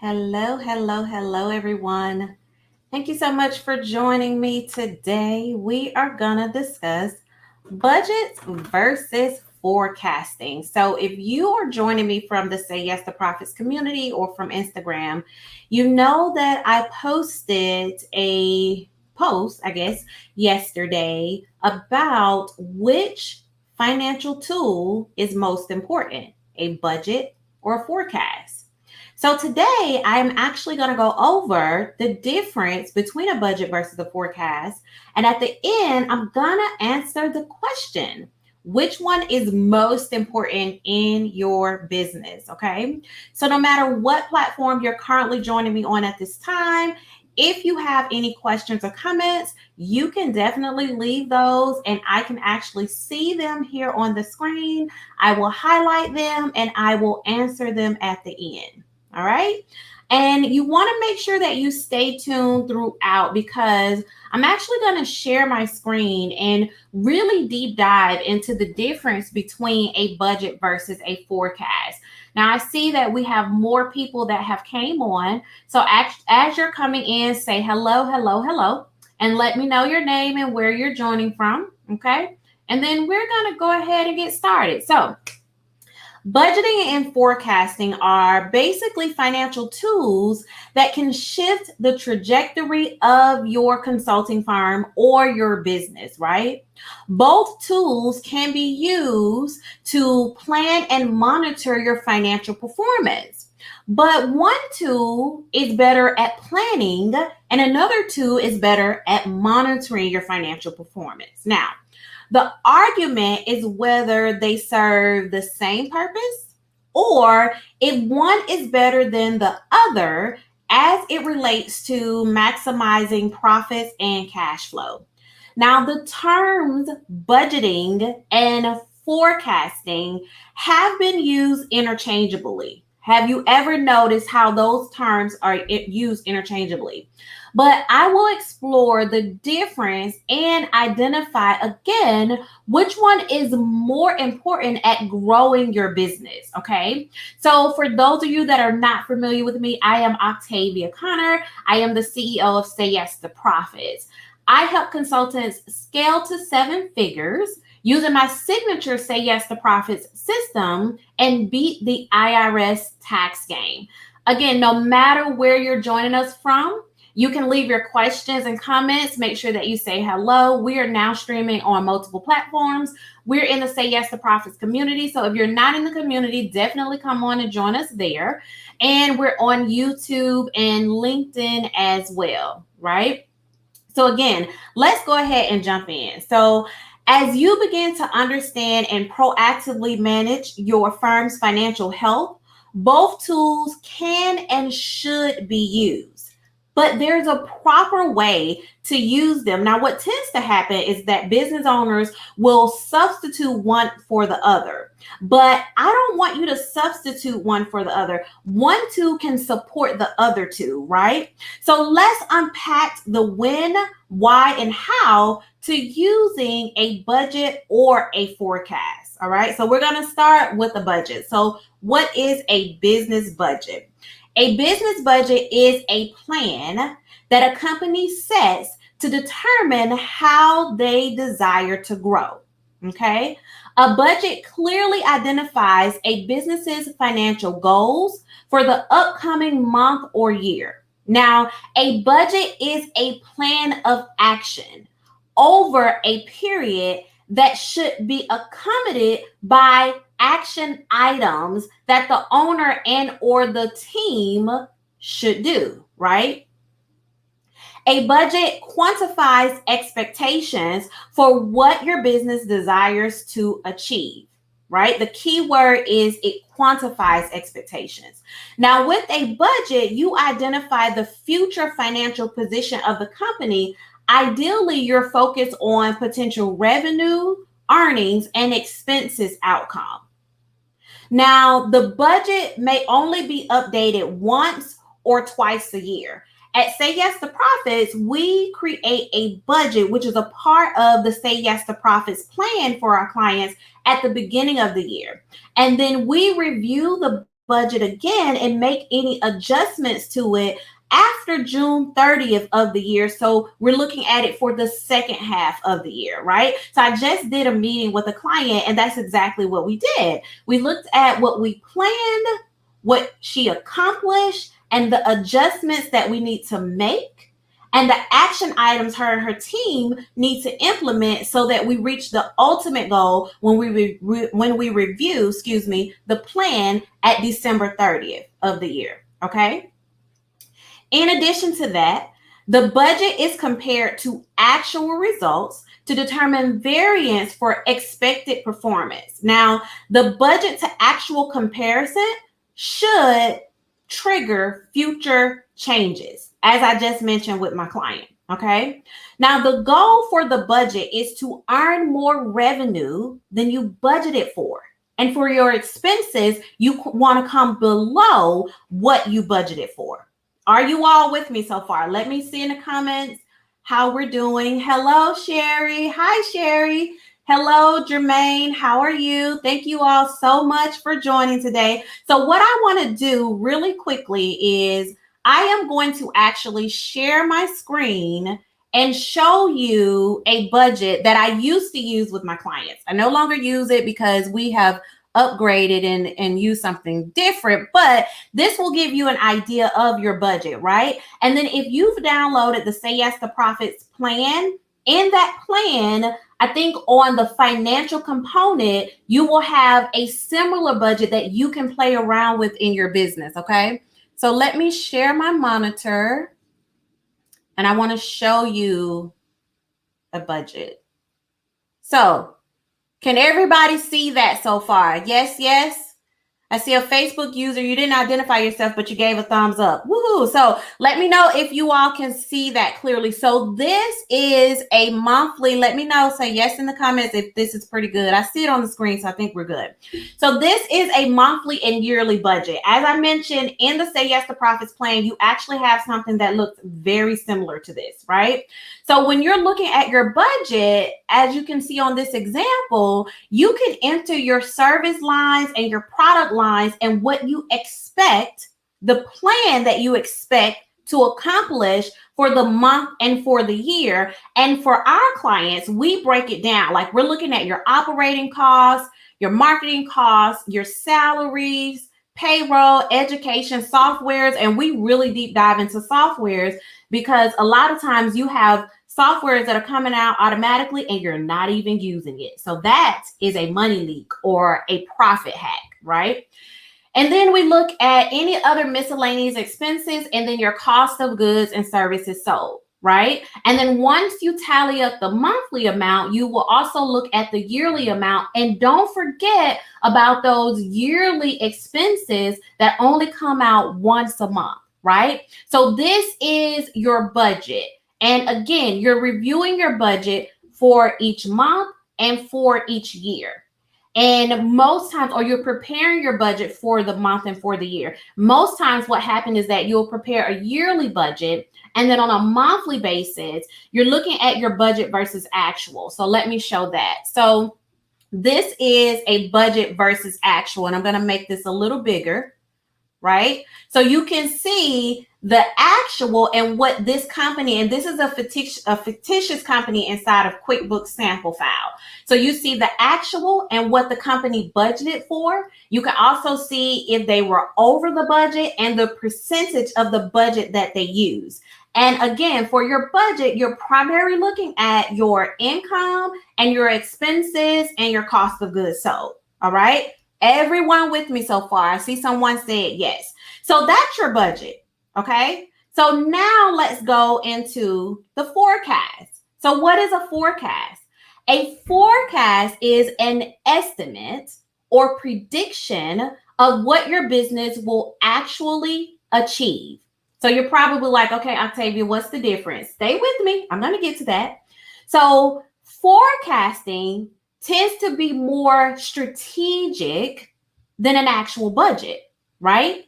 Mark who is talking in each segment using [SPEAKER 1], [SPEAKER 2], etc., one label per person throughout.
[SPEAKER 1] Hello, everyone. Thank you so much for joining me today. We are going to discuss budgets versus forecasting. So, if you are joining me from the Say Yes to Profits community or from Instagram, you know that I posted a post, yesterday about which financial tool is most important, a budget or a forecast. So today I am actually going to go over the difference between a budget versus a forecast. And at the end, I'm going to answer the question, which one is most important in your business? Okay. So no matter what platform you're currently joining me on at this time, if you have any questions or comments, you can definitely leave those and I can actually see them here on the screen. I will highlight them and I will answer them at the end. All right. And you want to make sure that you stay tuned throughout because I'm actually going to share my screen and really deep dive into the difference between a budget versus a forecast. Now, I see that we have more people that have came on. So as you're coming in, say hello, and let me know your name and where you're joining from. Okay. And then we're going to go ahead and get started. So, budgeting and forecasting are basically financial tools that can shift the trajectory of your consulting firm or your business, right? Both tools can be used to plan and monitor your financial performance. But one tool is better at planning, and another tool is better at monitoring your financial performance. Now, the argument is whether they serve the same purpose or if one is better than the other as it relates to maximizing profits and cash flow. Now, the terms budgeting and forecasting have been used interchangeably. Have you ever noticed how those terms are used interchangeably? But I will explore the difference and identify again which one is more important at growing your business. Okay. So, for those of you that are not familiar with me, I am Octavia Conner. I am the CEO of Say Yes to Profits. I help consultants scale to seven figures using my signature Say Yes to Profits system and beat the IRS tax game. Again, no matter where you're joining us from, you can leave your questions and comments. Make sure that you say hello. We are now streaming on multiple platforms. We're in the Say Yes to Profits community. So if you're not in the community, definitely come on and join us there. And we're on YouTube and LinkedIn as well, right? So again, let's go ahead and jump in. So as you begin to understand and proactively manage your firm's financial health, both tools can and should be used. But there's a proper way to use them. Now, what tends to happen is that business owners will substitute one for the other. But I don't want you to substitute one for the other. One tool can support the other two, right? So let's unpack the when, why, and how to using a budget or a forecast. All right. So we're going to start with a budget. So what is a business budget? A business budget is a plan that a company sets to determine how they desire to grow. Okay. A budget clearly identifies a business's financial goals for the upcoming month or year. Now, a budget is a plan of action over a period that should be accompanied by action items that the owner and or the team should do, right? A budget quantifies expectations for what your business desires to achieve, right? The key word is it quantifies expectations. Now, with a budget, you identify the future financial position of the company. Ideally, you're focused on potential revenue, earnings, and expenses outcome. Now, the budget may only be updated once or twice a year. At Say Yes to Profits, we create a budget, which is a part of the Say Yes to Profits plan for our clients at the beginning of the year. And then we review the budget again and make any adjustments to it after June 30th of the year. So we're looking at it for the second half of the year, right? So I just did a meeting with a client, and that's exactly what we did. We looked at what we planned, what she accomplished, and the adjustments that we need to make, and the action items her and her team need to implement so that we reach the ultimate goal when we review, the plan at December 30th of the year. Okay. In addition to that, the budget is compared to actual results to determine variance for expected performance. Now, the budget to actual comparison should trigger future changes, as I just mentioned with my client. Okay. Now, the goal for the budget is to earn more revenue than you budgeted for. And for your expenses, you want to come below what you budgeted for. Are you all with me so far? Let me see in the comments how we're doing. Hello, Sherry. Hi, Sherry. Hello, Jermaine. How are you? Thank you all so much for joining today. So what I want to do really quickly is I am going to actually share my screen and show you a budget that I used to use with my clients. I no longer use it because we have upgraded and use something different, but this will give you an idea of your budget, right? And then if you've downloaded the Say Yes to Profits plan, in that plan, I think on the financial component, you will have a similar budget that you can play around with in your business, okay? So let me share my monitor, and I want to show you a budget. So can everybody see that so far? Yes, yes. I see a Facebook user. You didn't identify yourself, but you gave a thumbs up. Woohoo. So let me know if you all can see that clearly. So this is a monthly. Let me know. Say yes in the comments if this is pretty good. I see it on the screen, so I think we're good. So this is a monthly and yearly budget. As I mentioned in the Say Yes to Profits plan, you actually have something that looks very similar to this, right? So when you're looking at your budget, as you can see on this example, you can enter your service lines and your product lines and what you expect, the plan that you expect to accomplish for the month and for the year. And for our clients, we break it down. Like we're looking at your operating costs, your marketing costs, your salaries, payroll, education, softwares, and we really deep dive into softwares because a lot of times you have softwares that are coming out automatically and you're not even using it. So that is a money leak or a profit hack, right? And then we look at any other miscellaneous expenses and then your cost of goods and services sold, right? And then once you tally up the monthly amount, you will also look at the yearly amount. And don't forget about those yearly expenses that only come out once a month, right? So this is your budget. And again, you're reviewing your budget for each month and for each year. And most times, or you're preparing your budget for the month and for the year. Most times what happens is that you'll prepare a yearly budget, and then on a monthly basis, you're looking at your budget versus actual. So let me show that. So this is a budget versus actual, and I'm going to make this a little bigger, right? So you can see the actual and what this company, and this is a fictitious company inside of QuickBooks sample file. So you see the actual and what the company budgeted for. You can also see if they were over the budget and the percentage of the budget that they use. And again, for your budget, you're primarily looking at your income and your expenses and your cost of goods sold. All right. Everyone with me so far? I see someone said yes. So that's your budget. Okay. So now let's go into the forecast. So what is a forecast? A forecast is an estimate or prediction of what your business will actually achieve. So you're probably like, okay, Octavia, what's the difference? Stay with me. I'm going to get to that. So forecasting tends to be more strategic than an actual budget, right?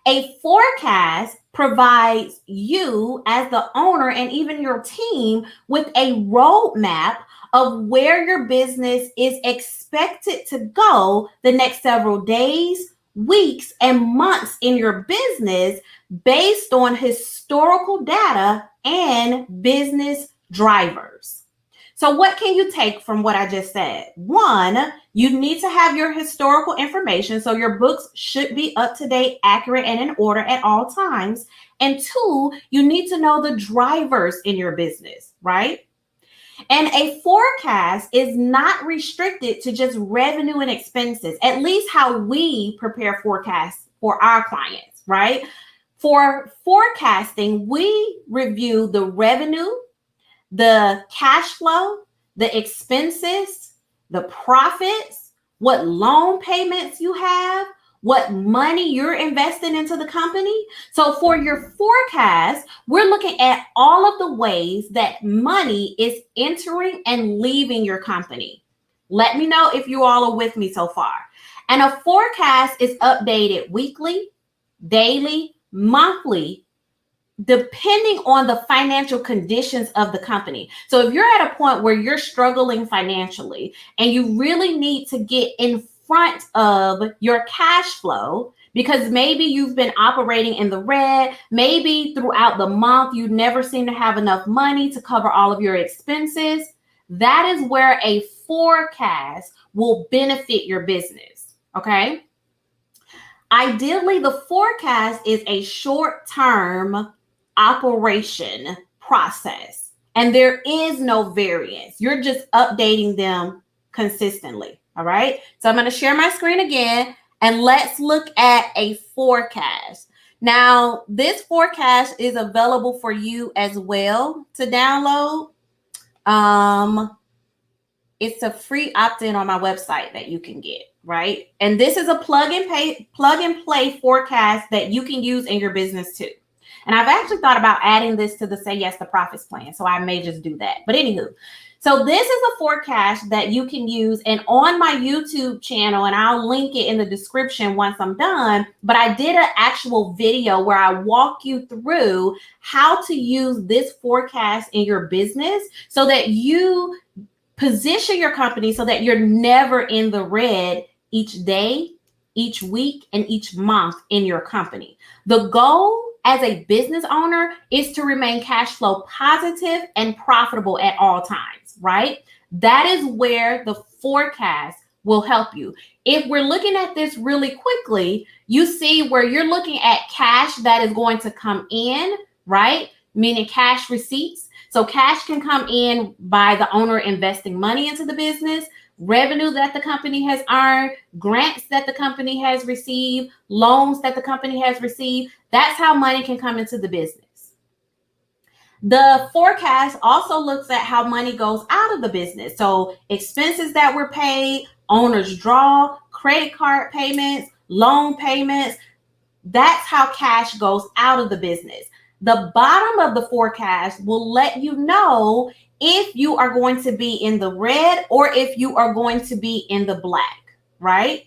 [SPEAKER 1] A forecast provides you as the owner and even your team with a roadmap of where your business is expected to go the next several days, weeks, and months in your business based on historical data and business drivers. So what can you take from what I just said? One, you need to have your historical information. So your books should be up to date, accurate, and in order at all times. And two, you need to know the drivers in your business, right? And a forecast is not restricted to just revenue and expenses, at least how we prepare forecasts for our clients, right? For forecasting, we review the revenue, the cash flow, the expenses, the profits, what loan payments you have, what money you're investing into the company. So for your forecast, we're looking at all of the ways that money is entering and leaving your company. Let me know if you all are with me so far. And a forecast is updated weekly, daily, monthly, depending on the financial conditions of the company. So if you're at a point where you're struggling financially and you really need to get in front of your cash flow, because maybe you've been operating in the red, maybe throughout the month you never seem to have enough money to cover all of your expenses, that is where a forecast will benefit your business, okay? Ideally, the forecast is a short-term operation process, and there is no variance. You're just updating them consistently. All right. So I'm going to share my screen again, and let's look at a forecast. Now, this forecast is available for you as well to download. It's a free opt-in on my website that you can get, right? And this is a plug and play forecast that you can use in your business too. And I've actually thought about adding this to the Say Yes to Profits plan, so I may just do that. But anywho, so this is a forecast that you can use, and on my YouTube channel, and I'll link it in the description once I'm done, but I did an actual video where I walk you through how to use this forecast in your business so that you position your company so that you're never in the red each day, each week, and each month in your company. The goal as a business owner is to remain cash flow positive and profitable at all times, right? That is where the forecast will help you. If we're looking at this really quickly, you see where you're looking at cash that is going to come in, right? Meaning cash receipts. So cash can come in by the owner investing money into the business, revenue that the company has earned, grants that the company has received, loans that the company has received. That's how money can come into the business. The forecast also looks at how money goes out of the business. So expenses that were paid, owner's draw, credit card payments, loan payments. That's how cash goes out of the business. The bottom of the forecast will let you know if you are going to be in the red or if you are going to be in the black, right?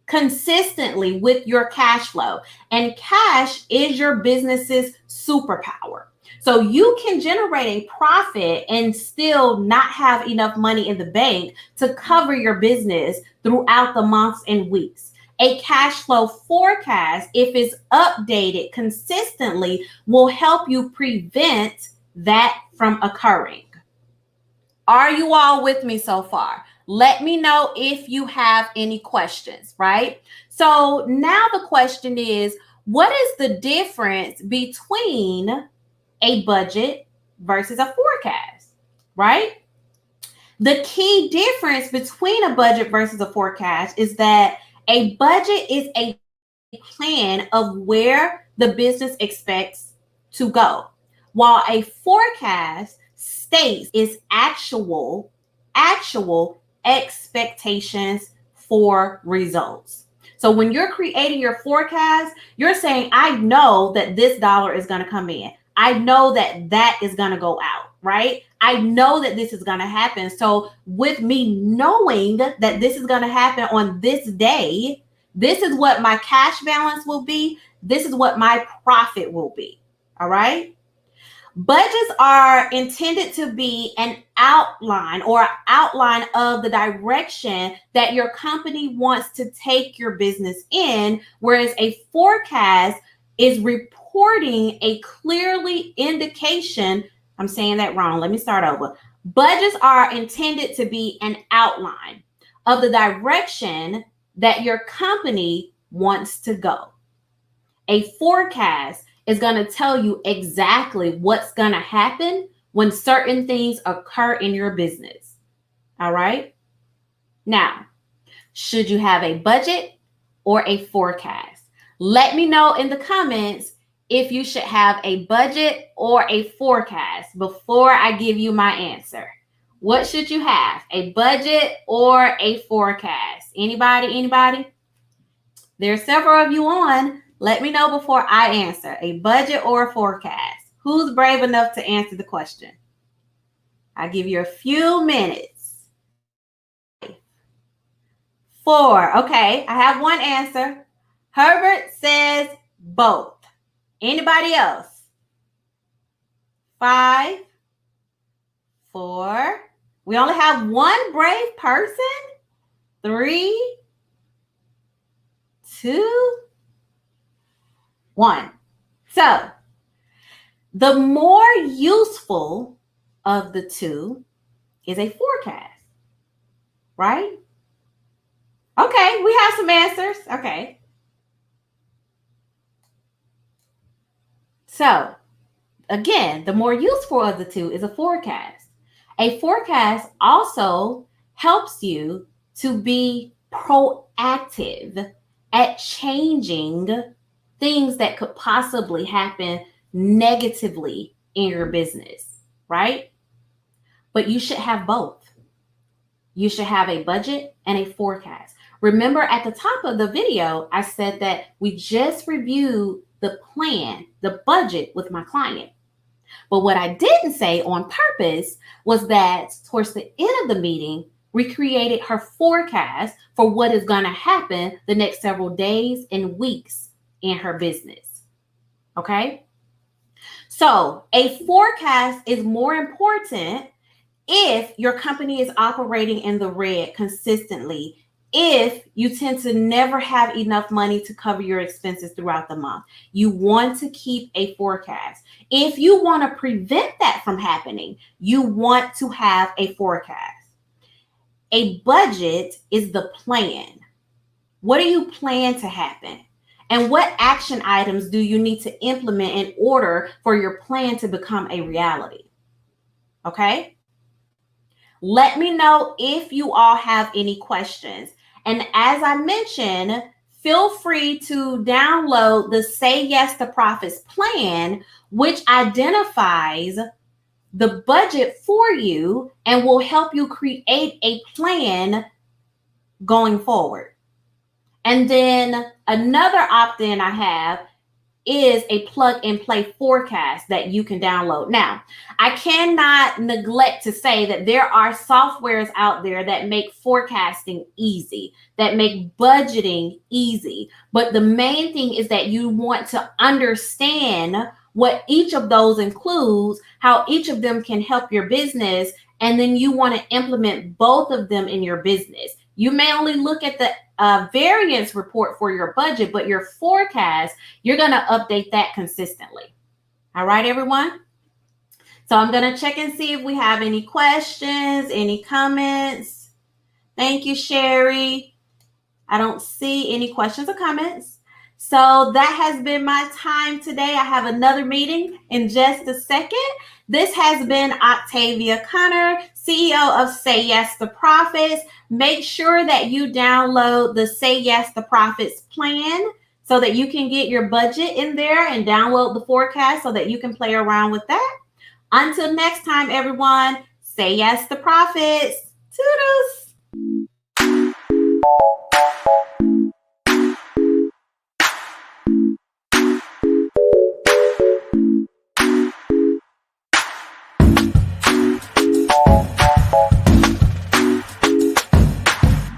[SPEAKER 1] Consistently with your cash flow. And cash is your business's superpower. So you can generate a profit and still not have enough money in the bank to cover your business throughout the months and weeks. A cash flow forecast, if it's updated consistently, will help you prevent that from occurring. Are you all with me so far? Let me know if you have any questions, right? So now the question is, what is the difference between a budget versus a forecast, right? The key difference between a budget versus a forecast is that a budget is a plan of where the business expects to go, while a forecast states its actual expectations for results. So when you're creating your forecast, you're saying, I know that this dollar is going to come in. I know that that is going to go out, right? I know that this is going to happen. So with me knowing that this is going to happen on this day, this is what my cash balance will be. This is what my profit will be. All right. Budgets are intended to be an outline of the direction that your company wants to take your business in, whereas a forecast is reporting a clearly indication. I'm saying that wrong. Let me start over. Budgets are intended to be an outline of the direction that your company wants to go. A forecast is going to tell you exactly what's going to happen when certain things occur in your business. All right? Now, should you have a budget or a forecast? Let me know in the comments if you should have a budget or a forecast before I give you my answer. What should you have? A budget or a forecast? Anybody? There's several of you on. Let me know before I answer. A budget or a forecast? Who's brave enough to answer the question? I'll give you a few minutes. 4. Okay, I have one answer. Herbert says both. Anybody else? 5, 4. We only have one brave person. 3, 2, 1. So, the more useful of the two is a forecast, right? Okay, we have some answers. Okay. So, again, the more useful of the two is a forecast. A forecast also helps you to be proactive at changing things that could possibly happen negatively in your business, right? But you should have both. You should have a budget and a forecast. Remember at the top of the video, I said that we just reviewed the plan, the budget with my client. But what I didn't say on purpose was that towards the end of the meeting, we created her forecast for what is going to happen the next several days and weeks in her business. Okay? So a forecast is more important if your company is operating in the red consistently, if you tend to never have enough money to cover your expenses throughout the month. You want to keep a forecast. If you want to prevent that from happening, you want to have a forecast. A budget is the plan. What do you plan to happen? And what action items do you need to implement in order for your plan to become a reality? Okay? Let me know if you all have any questions. And as I mentioned, feel free to download the Say Yes to Profits plan, which identifies the budget for you and will help you create a plan going forward. And then another opt-in I have is a plug and play forecast that you can download. Now, I cannot neglect to say that there are softwares out there that make forecasting easy, that make budgeting easy. But the main thing is that you want to understand what each of those includes, how each of them can help your business, and then you want to implement both of them in your business. You may only look at the variance report for your budget, but your forecast, you're going to update that consistently. All right, everyone? So I'm going to check and see if we have any questions, any comments. Thank you, Sherry. I don't see any questions or comments. So that has been my time today. I have another meeting in just a second. This has been Octavia Conner, CEO of Say Yes to Profits. Make sure that you download the Say Yes to Profits plan so that you can get your budget in there and download the forecast so that you can play around with that. Until next time, everyone, say yes to profits. Toodles.